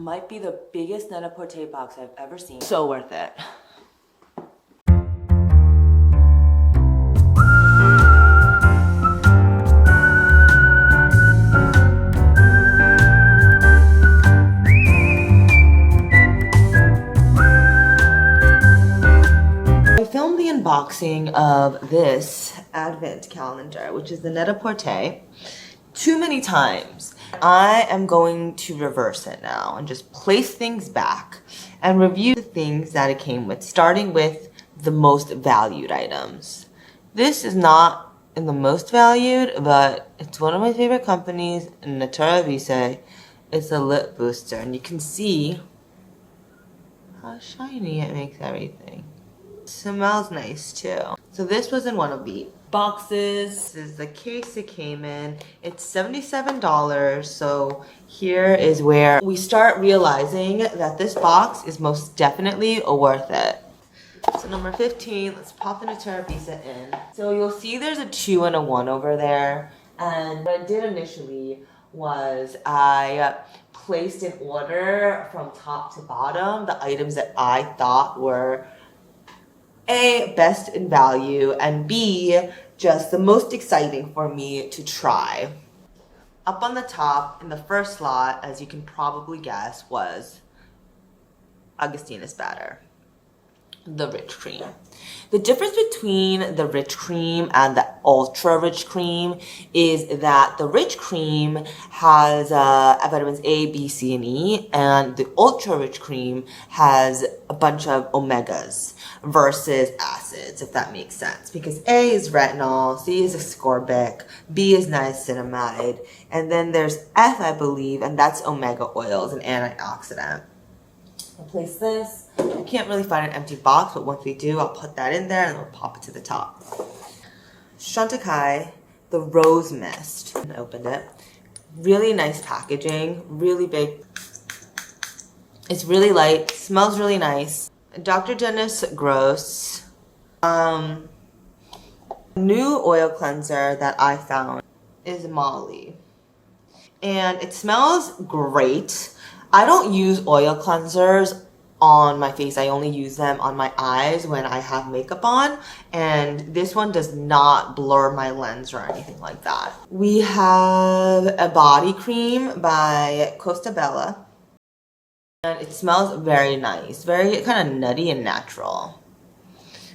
Might be the biggest Net-a-Porter box I've ever seen. So worth it. I filmed the unboxing of this advent calendar, which is the Net-a-Porter, too many times. I am going to reverse it now and just place things back and review the things that it came with, starting with the most valued items. This is not in the most valued, but it's one of my favorite companies, Natura Vitae. It's a lip booster, and you can see how shiny it makes everything. Smells nice too. So this was in one of the boxes. This is the case it came in. It's $77. So here is where we start realizing that this box is most definitely worth it. So number 15, let's pop the Natura Vitae in. So you'll see there's a 2 and a 1 over there. And what I did initially was I placed in order from top to bottom the items that I thought were A, best in value, and B, just the most exciting for me to try. Up on the top, in the first slot, as you can probably guess, was Augustinus Bader, the rich cream. The difference between the rich cream and the ultra rich cream is that the rich cream has vitamins A, B, C, and E, and the ultra rich cream has a bunch of omegas versus acids, if that makes sense. Because A is retinol, C is ascorbic, B is niacinamide, and then there's F, I believe, and that's omega oils, an antioxidant. I'll place this. I can't really find an empty box, but once we do, I'll put that in there and we'll pop it to the top. Chantecaille, the Rose Mist. I opened it. Really nice packaging, really big. It's really light, smells really nice. Dr. Dennis Gross. New oil cleanser that I found is Molly. And it smells great. I don't use oil cleansers on my face. I only use them on my eyes when I have makeup on, and this one does not blur my lens or anything like that. We have a body cream by Costa Bella, and it smells very nice, very kind of nutty and natural.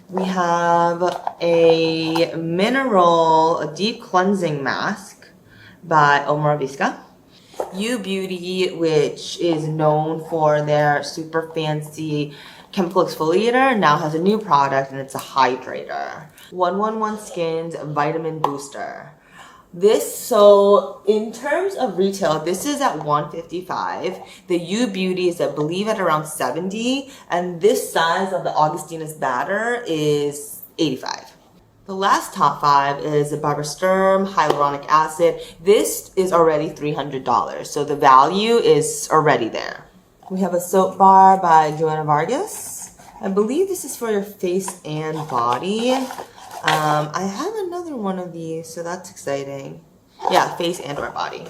We have a mineral deep cleansing mask by Omar Visca. UBeauty, which is known for their super fancy chemical exfoliator, now has a new product, and it's a hydrator. 111 Skin's Vitamin Booster. So in terms of retail, this is at $155. The UBeauty is, I believe, at around $70, and this size of the Augustinus Bader is $85. The last top 5 is the Sturm hyaluronic acid. This is already $300, so the value is already there. We have a soap bar by Joanna Vargas. I believe this is for your face and body. I have another one of these, so that's exciting. Yeah, face and or body.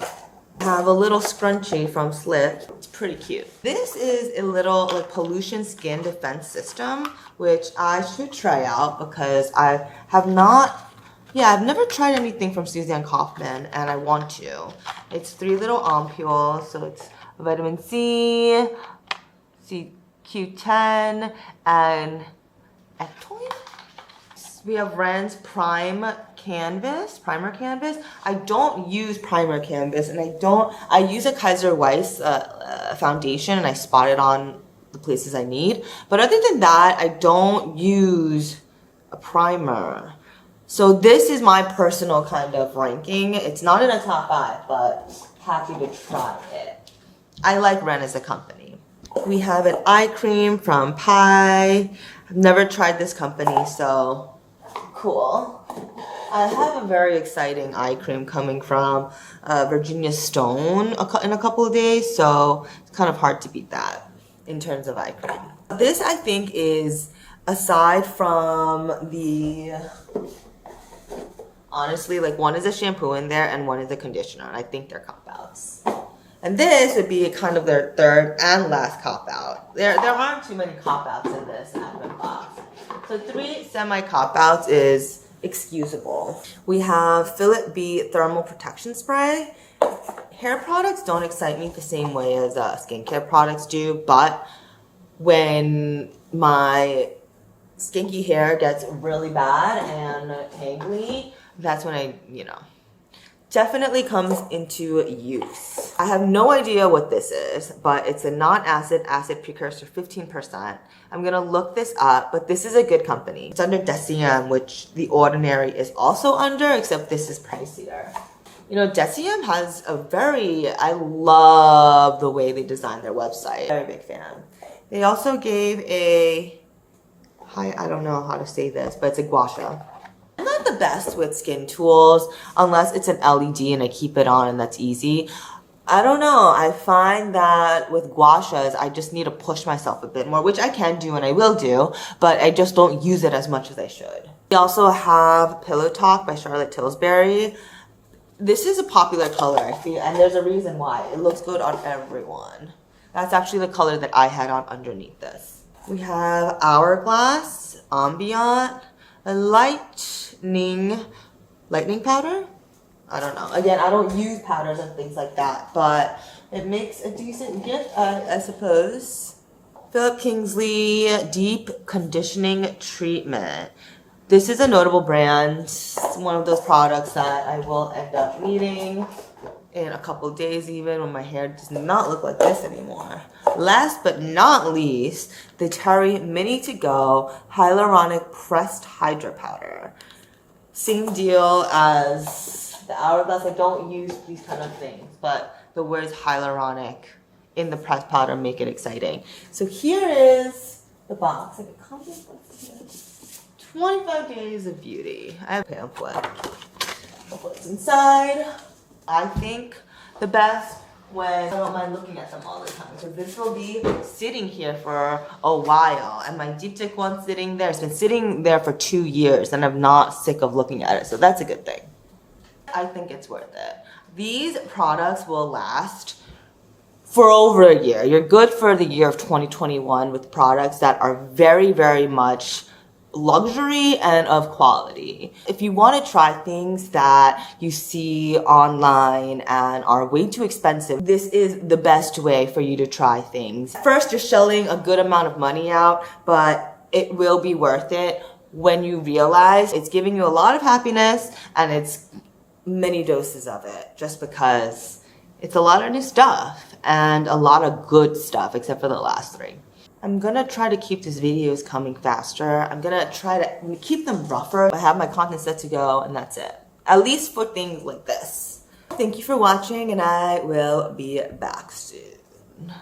I have a little scrunchie from Slip. It's pretty cute. This is a little pollution skin defense system, which I should try out because I have not, I've never tried anything from Suzanne Kaufman, and I want to. It's 3 little ampules, so it's vitamin C, CQ10, and ectoin. We have Rand's Primer Canvas. I don't use primer canvas, and I use a Kaiser Weiss foundation, and I spot it on the places I need. But other than that, I don't use a primer. So this is my personal kind of ranking. It's not in a top 5, but happy to try it. I like Ren as a company. We have an eye cream from Pi. I've never tried this company, so cool. I have a very exciting eye cream coming from Virginia Stone in a couple of days, so it's kind of hard to beat that in terms of eye cream. This, I think, is, aside from the, honestly, like, one is a shampoo in there and one is a conditioner, and I think they're cop-outs. And this would be kind of their third and last cop-out. There aren't too many cop-outs in this advent box. So 3 semi-cop-outs is excusable. We have Philip B Thermal Protection Spray. Hair products don't excite me the same way as skincare products do, but when my skinky hair gets really bad and tangly, that's when I, definitely comes into use. I have no idea what this is, but it's a non-acid precursor, 15%. I'm gonna look this up, but this is a good company. It's under Deciem, which The Ordinary is also under, except this is pricier. Deciem has I love the way they design their website. Very big fan. They also gave I don't know how to say this, but it's a gua sha. I'm not the best with skin tools unless it's an LED and I keep it on and that's easy. I don't know. I find that with gua shas, I just need to push myself a bit more, which I can do and I will do, but I just don't use it as much as I should. We also have Pillow Talk by Charlotte Tilbury. This is a popular color, I feel, and there's a reason why. It looks good on everyone. That's actually the color that I had on underneath this. We have Hourglass, Ambient, a lightning powder? I don't know. Again, I don't use powders and things like that, but it makes a decent gift, I suppose. Philip Kingsley Deep Conditioning Treatment. This is a notable brand. It's one of those products that I will end up needing in a couple days even when my hair does not look like this anymore. Last but not least, the Terry Mini To Go Hyaluronic Pressed Hydra Powder. Same deal as the Hourglass. I don't use these kind of things, but the words hyaluronic in the pressed powder make it exciting. So here is the box. It comes with 25 Days of Beauty. I have a pamphlet of what's inside. I think the best when I don't mind looking at them all the time. So this will be sitting here for a while. And my diptych one sitting there, it's been sitting there for 2 years and I'm not sick of looking at it. So that's a good thing. I think it's worth it. These products will last for over a year. You're good for the year of 2021 with products that are very, very much luxury and of quality. If you want to try things that you see online and are way too expensive, this is the best way for you to try things. First, you're shelling a good amount of money out, but it will be worth it when you realize it's giving you a lot of happiness and it's many doses of it, just because it's a lot of new stuff and a lot of good stuff, except for the last 3. I'm gonna try to keep these videos coming faster. I'm gonna try to keep them rougher. I have my content set to go and that's it. At least for things like this. Thank you for watching and I will be back soon.